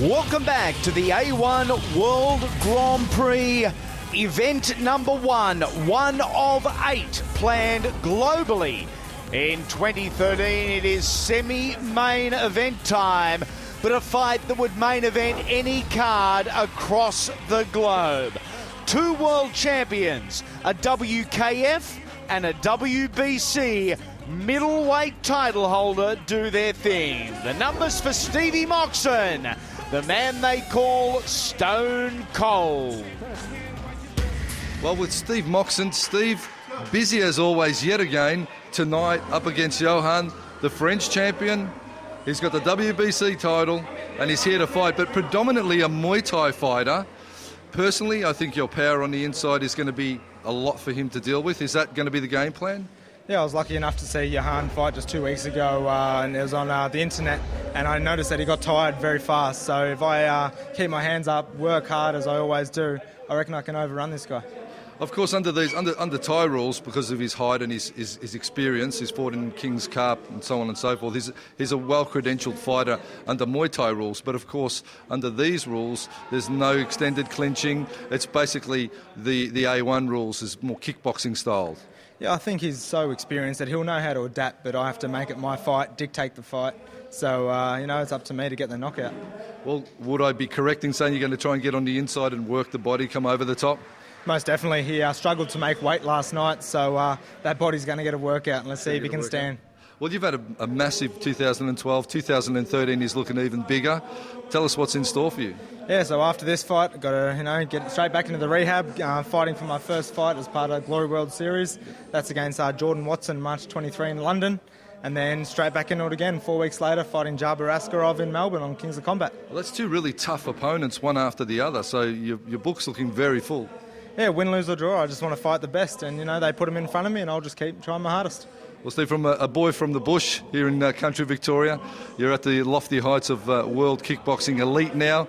Welcome back to the A1 World Grand Prix, event number one of 8 planned globally. In 2013, it is semi-main event time, but a fight that would main event any card across the globe. 2 world champions, a WKF and a WBC middleweight title holder do their thing. The numbers for Stevie Moxon, the man they call Stone Cold. Well, with Steve Moxon, Steve, busy as always yet again tonight up against Yohan, the French champion. He's got the WBC title and he's here to fight, but predominantly a Muay Thai fighter. Personally, I think your power on the inside is going to be a lot for him to deal with. Is that going to be the game plan? Yeah, I was lucky enough to see Yohan fight just 2 weeks ago, and it was on the internet, and I noticed that he got tired very fast. So if I keep my hands up, work hard as I always do, I reckon I can overrun this guy. Of course, under Thai rules, because of his height and his experience, he's fought in King's Cup and so on and so forth. He's a well-credentialed fighter under Muay Thai rules. But of course, under these rules, there's no extended clinching. It's basically the A1 rules is more kickboxing style. Yeah, I think he's so experienced that he'll know how to adapt, but I have to make it my fight, dictate the fight. So, it's up to me to get the knockout. Well, would I be correct in saying you're going to try and get on the inside and work the body, come over the top? Most definitely. He struggled to make weight last night, so that body's going to get a workout, and let's see if he can stand. Well, you've had a massive 2012. 2013 is looking even bigger. Tell us what's in store for you. Yeah, so after this fight, I've got to get straight back into the rehab, fighting for my first fight as part of the Glory World Series. That's against Jordan Watson, March 23 in London. And then straight back into it again 4 weeks later, fighting Jabbar Askarov in Melbourne on Kings of Combat. Well, that's 2 really tough opponents, one after the other, so your book's looking very full. Yeah, win, lose or draw, I just want to fight the best. And, they put them in front of me and I'll just keep trying my hardest. Well, Steve, from a boy from the bush here in country Victoria, you're at the lofty heights of world kickboxing elite now.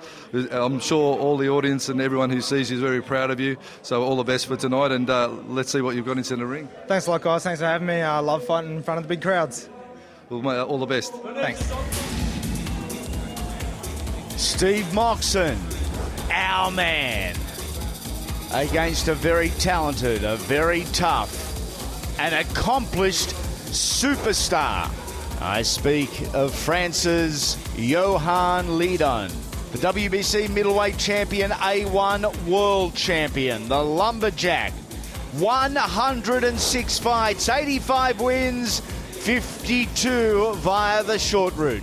I'm sure all the audience and everyone who sees you is very proud of you. So all the best for tonight, and let's see what you've got into the ring. Thanks a lot, guys. Thanks for having me. I love fighting in front of the big crowds. Well, mate, all the best. Thanks. Steve Moxon, our man, against a very talented, a very tough, an accomplished superstar. I speak of France's Yohan Lidon, the WBC middleweight champion, A1 world champion, the lumberjack. 106 fights, 85 wins, 52 via the short route.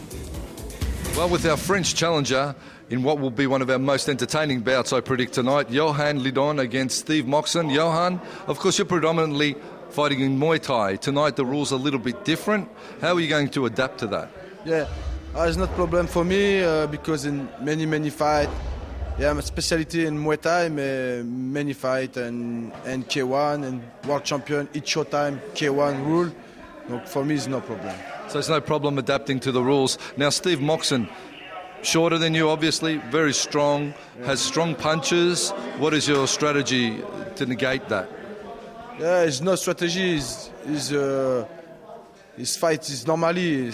Well, with our French challenger in what will be one of our most entertaining bouts, I predict tonight, Yohan Lidon against Steve Moxon. Yohan, of course, you're predominantly fighting in Muay Thai. Tonight the rules are a little bit different. How are you going to adapt to that? Yeah, it's not a problem for me because in many fights, my specialty in Muay Thai, many fights and K1 and world champion, each showtime K1 rule. So for me, it's no problem. So it's no problem adapting to the rules. Now, Steve Moxon, shorter than you, obviously, very strong, has strong punches. What is your strategy to negate that? Yeah, it's no strategy. His fight is normally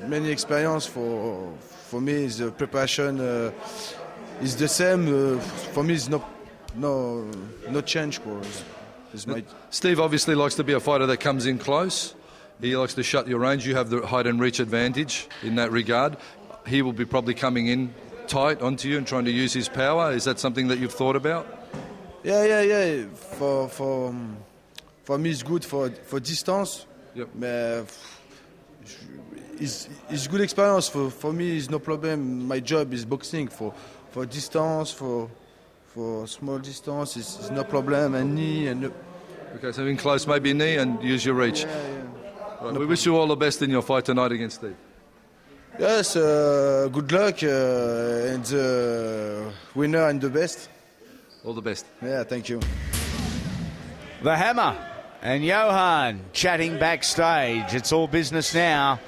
many experience for me. His preparation is the same. For me, it's no change. Steve obviously likes to be a fighter that comes in close. He likes to shut your range. You have the height and reach advantage in that regard. He will be probably coming in tight onto you and trying to use his power. Is that something that you've thought about? Yeah. For me, it's good for distance. Yep. It's good experience. For me, it's no problem. My job is boxing. For distance, for small distance, it's no problem. And knee and. Okay, so in close, maybe knee and use your reach. Yeah. Right, we wish you all the best in your fight tonight against Steve. Yes, good luck and the winner and the best. All the best. Yeah, thank you. The Hammer and Yohan chatting backstage. It's all business now.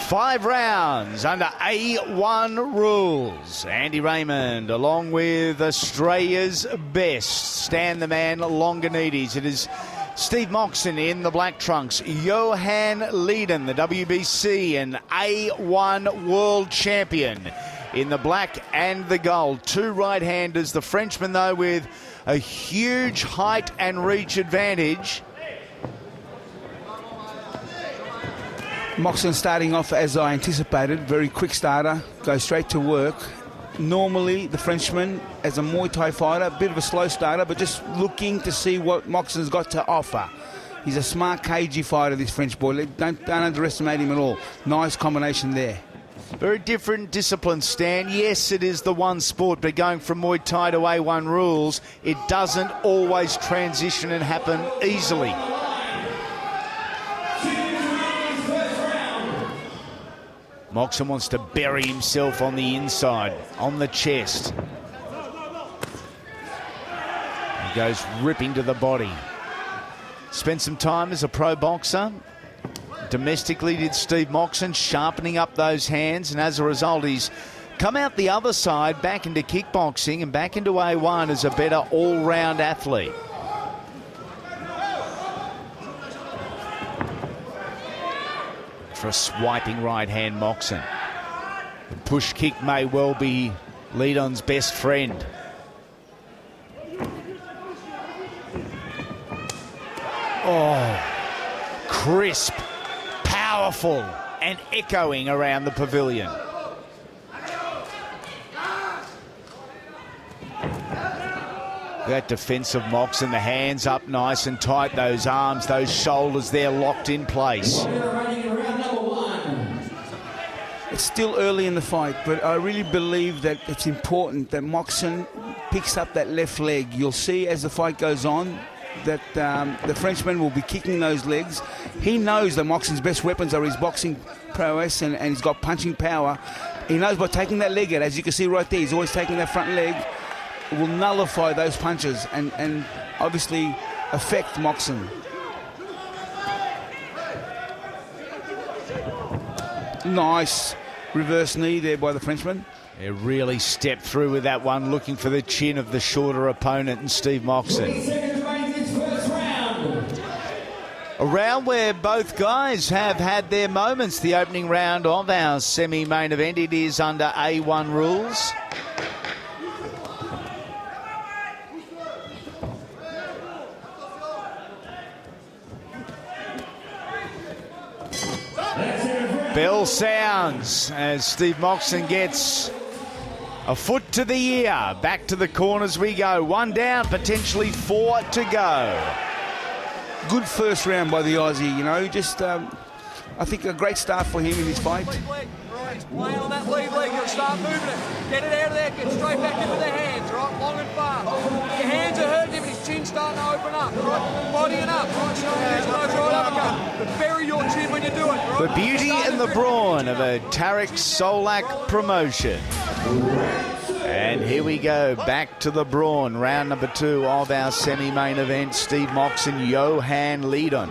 5 rounds under A1 rules. Andy Raymond, along with Australia's best, Stan the Man Longanides. It is Steve Moxon in the black trunks. Yohan Lidon, the WBC and A1 world champion, in the black and the gold. Two right-handers. The Frenchman, though, with a huge height and reach advantage. Moxon starting off as I anticipated, very quick starter, goes straight to work. Normally, the Frenchman, as a Muay Thai fighter, a bit of a slow starter, but just looking to see what Moxon's got to offer. He's a smart, cagey fighter, this French boy. Don't underestimate him at all. Nice combination there. Very different discipline, Stan. Yes, it is the one sport, but going from Muay Thai to A1 rules, it doesn't always transition and happen easily. Moxon wants to bury himself on the inside, on the chest. He goes ripping to the body. Spent some time as a pro boxer. Domestically did Steve Moxon, sharpening up those hands, and as a result he's come out the other side, back into kickboxing and back into A1 as a better all-round athlete. For a swiping right hand, Moxon. The push kick may well be Lidon's best friend. Oh, crisp, powerful, and echoing around the pavilion. That defensive Moxon, the hands up nice and tight, those arms, those shoulders there locked in place. It's still early in the fight, but I really believe that it's important that Moxon picks up that left leg. You'll see as the fight goes on that the Frenchman will be kicking those legs. He knows that Moxon's best weapons are his boxing prowess and he's got punching power. He knows by taking that leg out, as you can see right there, he's always taking that front leg. It will nullify those punches and obviously affect Moxon. Nice reverse knee there by the Frenchman. He really stepped through with that one, looking for the chin of the shorter opponent in Steve Moxon. A round where both guys have had their moments. The opening round of our semi-main event. It is under A1 rules. Bell sounds as Steve Moxon gets a foot to the ear. Back to the corners we go. One down, potentially 4 to go. Good first round by the Aussie, you know, just I think a great start for him in his fight. Play on that lead leg, you'll start moving it. Get it out of there, get straight back into the hands, right? Long and fast. Your hands are hurting him and his chin's starting to open up, right? Bodying up, right? There's no right uppercut. But bury your chin when you do it, right? The beauty and the brawn of a Tarek Solak promotion. And here we go, back to the brawn. Round number 2 of our semi-main event. Steve Moxon, Yohan Lidon.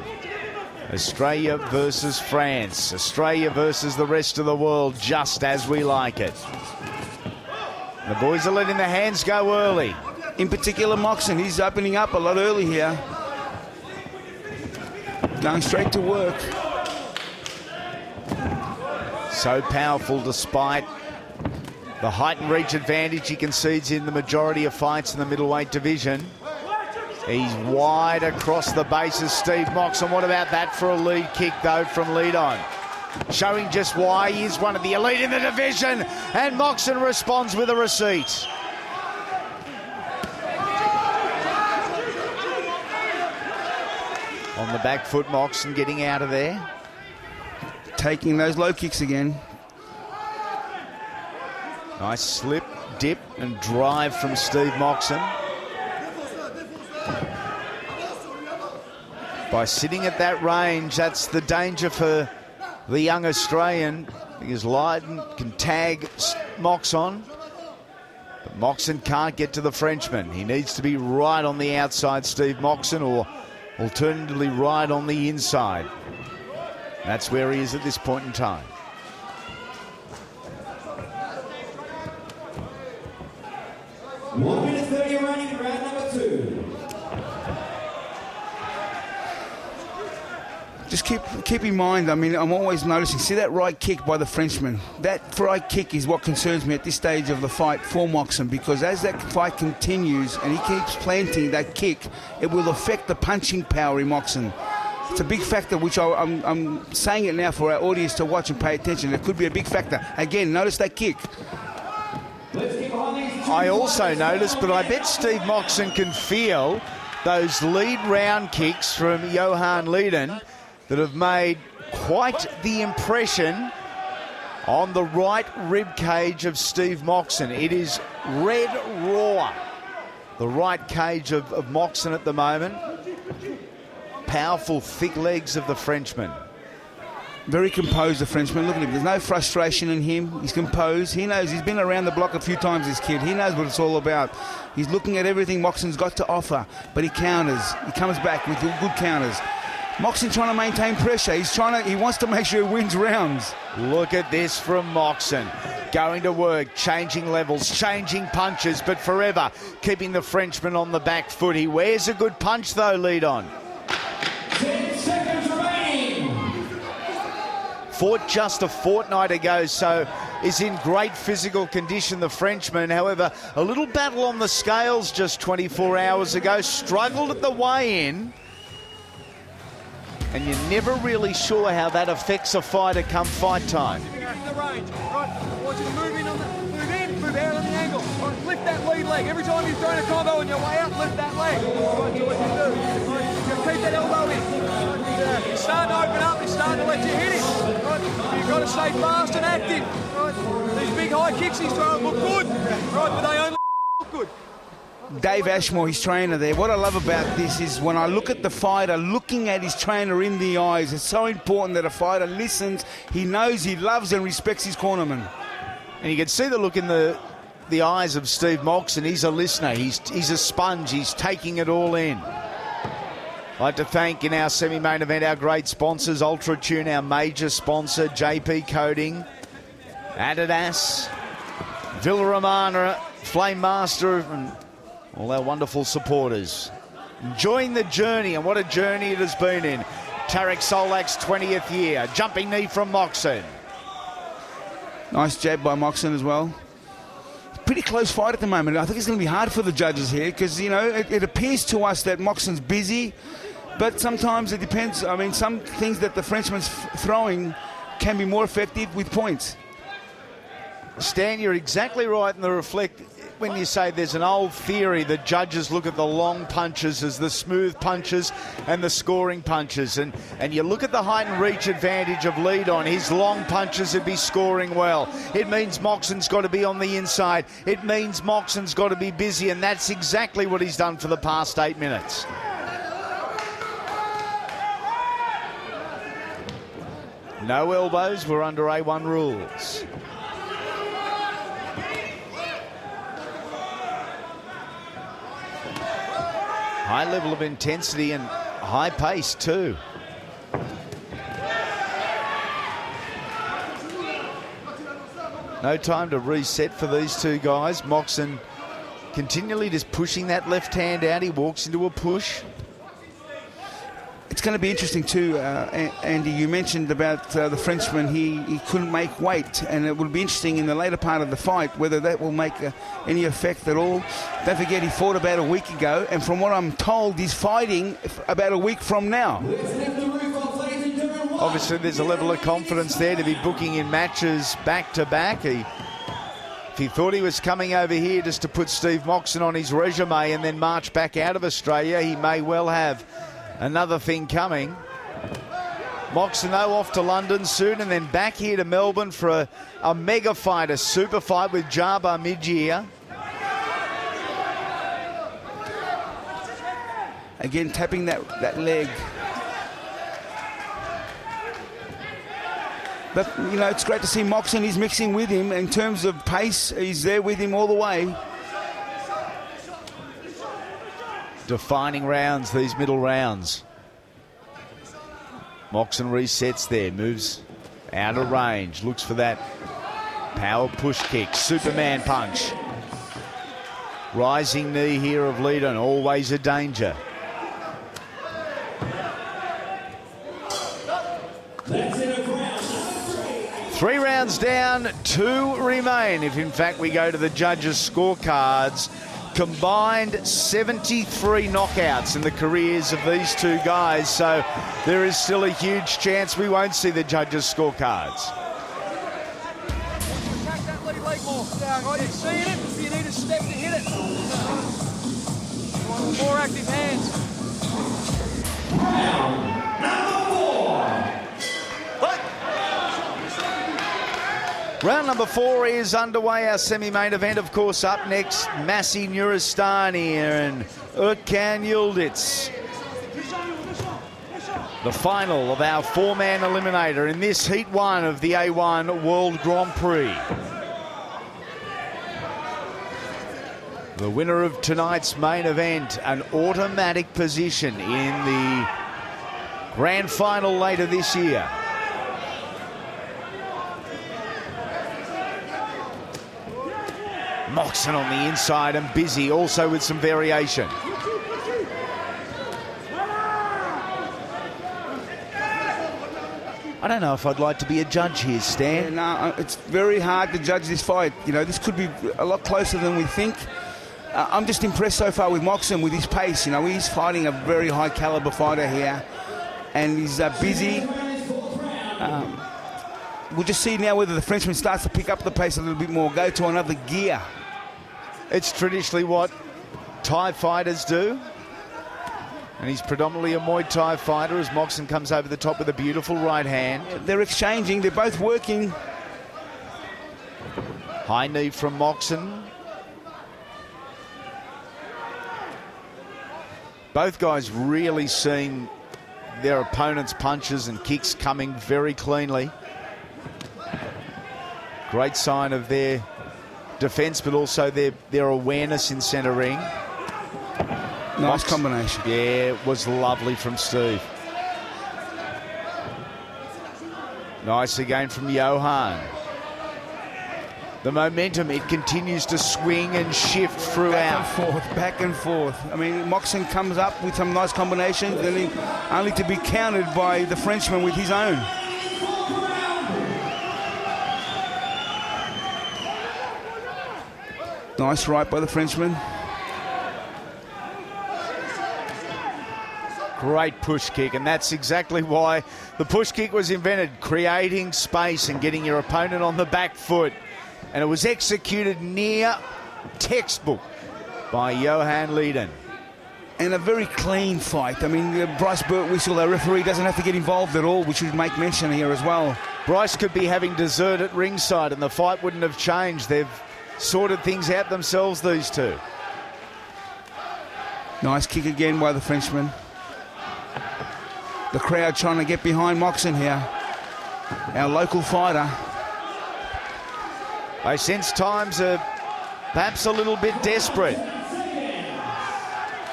Australia versus France. Australia versus the rest of the world, just as we like it. The boys are letting the hands go early. In particular, Moxon, he's opening up a lot early here. Going straight to work. So powerful despite the height and reach advantage he concedes in the majority of fights in the middleweight division. He's wide across the bases, Steve Moxon. What about that for a lead kick, though, from Lidon? Showing just why he is one of the elite in the division. And Moxon responds with a receipt. On the back foot, Moxon getting out of there. Taking those low kicks again. Nice slip, dip, and drive from Steve Moxon. By sitting at that range, that's the danger for the young Australian, because Lidon can tag Moxon, but Moxon can't get to the Frenchman. He needs to be right on the outside, Steve Moxon, or alternatively right on the inside. That's where he is at this point in time. just keep in mind, I mean, I'm always noticing, see that right kick by the Frenchman? That right kick is what concerns me at this stage of the fight for Moxon, because as that fight continues and he keeps planting that kick, it will affect the punching power in Moxon. It's a big factor, which I'm saying it now for our audience to watch and pay attention. It could be a big factor. Again, notice that kick. I also noticed, but I bet Steve Moxon can feel those lead round kicks from Yohan Lidon that have made quite the impression on the right rib cage of Steve Moxon. It is red raw, the right cage of Moxon at the moment. Powerful, thick legs of the Frenchman. Very composed, the Frenchman. Look at him. There's no frustration in him. He's composed. He knows. He's been around the block a few times, this kid. He knows what it's all about. He's looking at everything Moxon's got to offer, but he counters. He comes back with good counters. Moxon trying to maintain pressure. He wants to make sure he wins rounds. Look at this from Moxon. Going to work, changing levels, changing punches, but forever keeping the Frenchman on the back foot. He wears a good punch, though, Lidon. 10 seconds remaining. Fought just a fortnight ago, so is in great physical condition, the Frenchman. However, a little battle on the scales just 24 hours ago. Struggled at the weigh-in. And you're never really sure how that affects a fighter come fight time. The range, right? I want you to move in, move out on the angle. Right, lift that lead leg. Every time you're throwing a combo on your way out, lift that leg. Right, so what you do, right, you keep that elbow in. Right, you're starting to open up, you're starting to let you hit him. Right, you've got to stay fast and active. Right, these big high kicks he's throwing look good, right, but they only look good. Dave Ashmore, his trainer there. What I love about this is when I look at the fighter, looking at his trainer in the eyes. It's so important that a fighter listens. He knows, he loves and respects his cornerman. And you can see the look in the eyes of Steve Moxon. He's a listener. He's a sponge. He's taking it all in. I'd like to thank in our semi-main event our great sponsors, Ultra Tune, our major sponsor, JP Coating, Adidas, Villaramana, Flame Master, and all our wonderful supporters. Enjoying the journey, and what a journey it has been in. Tarek Solak's 20th year. Jumping knee from Moxon. Nice jab by Moxon as well. Pretty close fight at the moment. I think it's going to be hard for the judges here because, you know, it appears to us that Moxon's busy, but sometimes it depends. I mean, some things that the Frenchman's throwing can be more effective with points. Stan, you're exactly right in the reflect when you say there's an old theory that judges look at the long punches as the smooth punches and the scoring punches. And you look at the height and reach advantage of Lidon. His long punches would be scoring well. It means Moxon's got to be on the inside. It means Moxon's got to be busy, and that's exactly what he's done for the past 8 minutes. No elbows. We're under A1 rules. High level of intensity and high pace too. No time to reset for these two guys. Moxon continually just pushing that left hand out. He walks into a push. It's going to be interesting too, Andy. You mentioned about the Frenchman. He couldn't make weight, and it will be interesting in the later part of the fight whether that will make any effect at all. Don't forget, he fought about a week ago, and from what I'm told, he's fighting about a week from now. Obviously, there's a level of confidence there to be booking in matches back to back. If he thought he was coming over here just to put Steve Moxon on his resume and then march back out of Australia, he may well have another thing coming. Moxon, though, off to London soon and then back here to Melbourne for a mega fight, a super fight with Jabba mid-year. Again, tapping that leg. But, you know, it's great to see Moxon. He's mixing with him in terms of pace. He's there with him all the way. Defining rounds, these middle rounds. Moxon resets there, moves out of range, looks for that power push kick, Superman punch. Rising knee here of Lidon, always a danger. 3 rounds down, 2 remain. If in fact we go to the judges' scorecards, combined 73 knockouts in the careers of these two guys. So there is still a huge chance we won't see the judges' scorecards. Attack that lead leg more. Right, you're seeing it, you need a step to hit it. More active hands. Round number 4 is underway. Our semi-main event, of course, up next. Masi Nuristani and Erkan Yildiz. The final of our 4-man eliminator in this Heat 1 of the A1 World Grand Prix. The winner of tonight's main event, an automatic position in the grand final later this year. Moxon on the inside and busy, also with some variation. I don't know if I'd like to be a judge here, Stan. Yeah, no, it's very hard to judge this fight. You know, this could be a lot closer than we think. I'm just impressed so far with Moxon, with his pace. You know, he's fighting a very high caliber fighter here, and he's busy. We'll just see now whether the Frenchman starts to pick up the pace a little bit more, go to another gear. It's traditionally what Thai fighters do. And he's predominantly a Muay Thai fighter as Moxon comes over the top with a beautiful right hand. They're exchanging, they're both working. High knee from Moxon. Both guys really seeing their opponent's punches and kicks coming very cleanly. Great sign of their defence, but also their awareness in centre ring. Nice combination. Yeah, it was lovely from Steve. Nice again from Yohan. The momentum, it continues to swing and shift throughout. Back and forth. I mean, Moxon comes up with some nice combinations, only to be countered by the Frenchman with his own. Nice right by the Frenchman. Great push kick, and that's exactly why the push kick was invented, creating space and getting your opponent on the back foot. And it was executed near textbook by Yohan Lidon. And a very clean fight. I mean, Bryce Birtwistle, our referee, doesn't have to get involved at all. We should make mention here as well. Bryce could be having dessert at ringside and the fight wouldn't have changed. They've sorted things out themselves, these two. Nice kick again by the Frenchman. The crowd trying to get behind Moxon here, our local fighter. They sense times are perhaps a little bit desperate.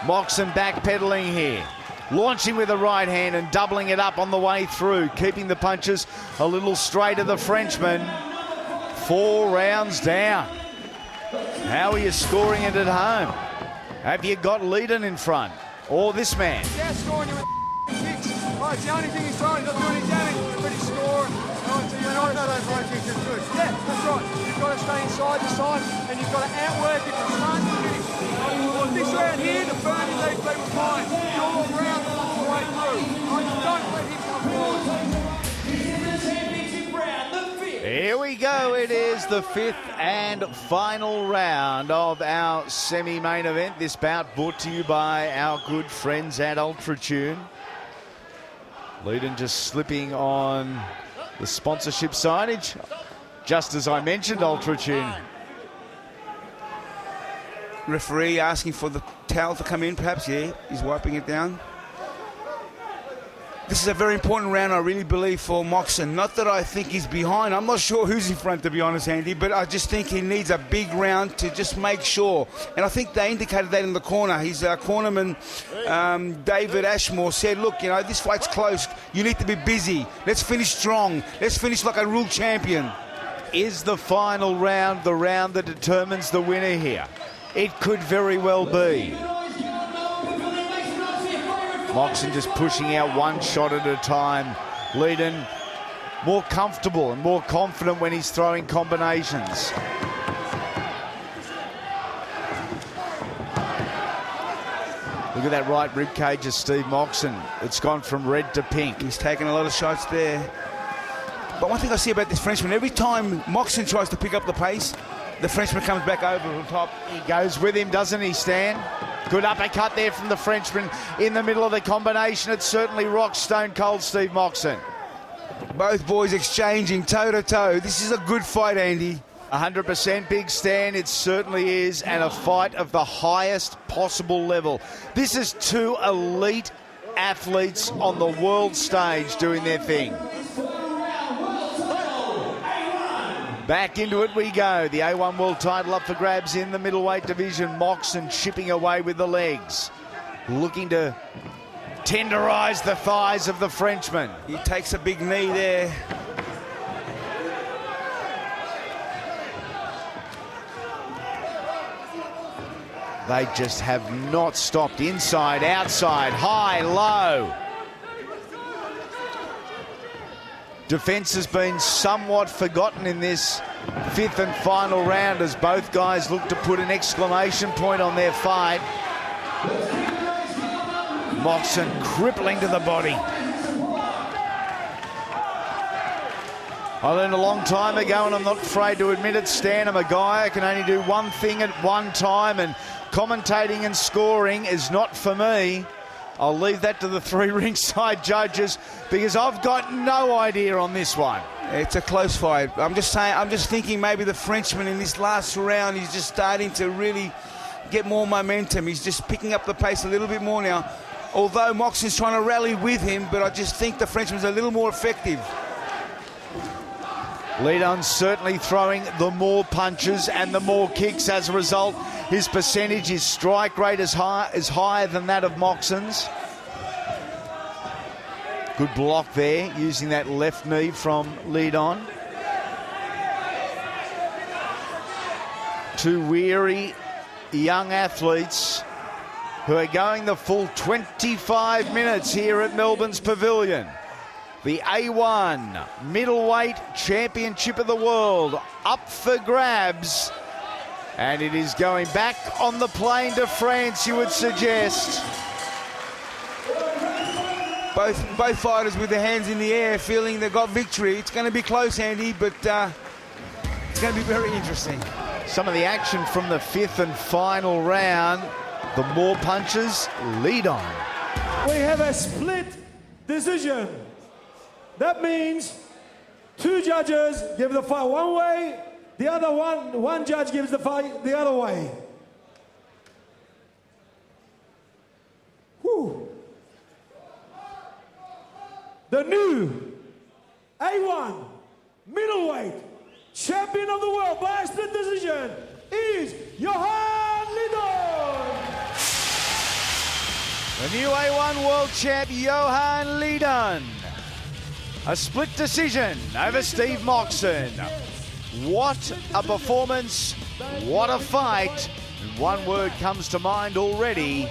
Moxon backpedaling here, launching with the right hand and doubling it up on the way through, keeping the punches a little straight of the Frenchman. 4 rounds down. How are you scoring it at home? Have you got Lidon in front? Or this man? Yeah, scoring you with kicks. Right, it's the only thing he's throwing. He's not doing any damage, but he's scoring. Right, so you know those high kicks are good. Yeah, that's right. You've got to stay inside the side, and you've got to outwork it from start to finish. Like this round here, the burning these people fine. You're round all the way through. Don't let him come forward. Here we go. It is the 5th and final round of our semi-main event. This bout brought to you by our good friends at Ultratune. Lidon just slipping on the sponsorship signage, just as I mentioned Ultratune. Referee asking for the towel to come in, perhaps. Yeah, he's wiping it down. This is a very important round, I really believe, for Moxon. Not that I think he's behind. I'm not sure who's in front, to be honest, Andy, but I just think he needs a big round to just make sure. And I think they indicated that in the corner. His cornerman, David Ashmore, said, look, you know, this fight's close. You need to be busy. Let's finish strong. Let's finish like a real champion. Is the final round the round that determines the winner here? It could very well be. Moxon just pushing out one shot at a time. Lidon more comfortable and more confident when he's throwing combinations. Look at that right rib cage of Steve Moxon. It's gone from red to pink. He's taken a lot of shots there. But one thing I see about this Frenchman, every time Moxon tries to pick up the pace, the Frenchman comes back over on top. He goes with him, doesn't he, Stan? Good uppercut there from the Frenchman in the middle of the combination. It certainly rocks stone cold Steve Moxon. Both boys exchanging toe-to-toe. This is a good fight, Andy. 100% Big Stan, it certainly is, and a fight of the highest possible level. This is two elite athletes on the world stage doing their thing. Back into it we go. The A1 World title up for grabs in the middleweight division. Moxon chipping away with the legs, looking to tenderise the thighs of the Frenchman. He takes a big knee there. They just have not stopped. Inside, outside, high, low. Defence has been somewhat forgotten in this fifth and final round as both guys look to put an exclamation point on their fight. Moxon crippling to the body. I learned a long time ago, and I'm not afraid to admit it, Stan, I'm a guy who can only do one thing at one time, and commentating and scoring is not for me. I'll leave that to the three ringside judges because I've got no idea on this one. It's a close fight. I'm just thinking maybe the Frenchman in this last round, he's just starting to really get more momentum. He's just picking up the pace a little bit more now. Although Moxon's trying to rally with him, but I just think the Frenchman's a little more effective. Lidon certainly throwing the more punches and the more kicks. As a result, his percentage, his strike rate is higher than that of Moxon's. Good block there, using that left knee from Lidon. Two weary young athletes who are going the full 25 minutes here at Melbourne's Pavilion. The A1 Middleweight Championship of the World up for grabs. And it is going back on the plane to France, you would suggest. Both fighters with their hands in the air, feeling they've got victory. It's going to be close, Andy, but it's going to be very interesting. Some of the action from the fifth and final round. The more punches, Lidon. We have a split decision. That means two judges give the fight one way, the other one judge gives the fight the other way. Whew. The new A1 middleweight champion of the world by a split decision is Yohan Lidon. The new A1 world champ, Yohan Lidon. A split decision over Steve Moxon. What a performance, what a fight. And one word comes to mind already,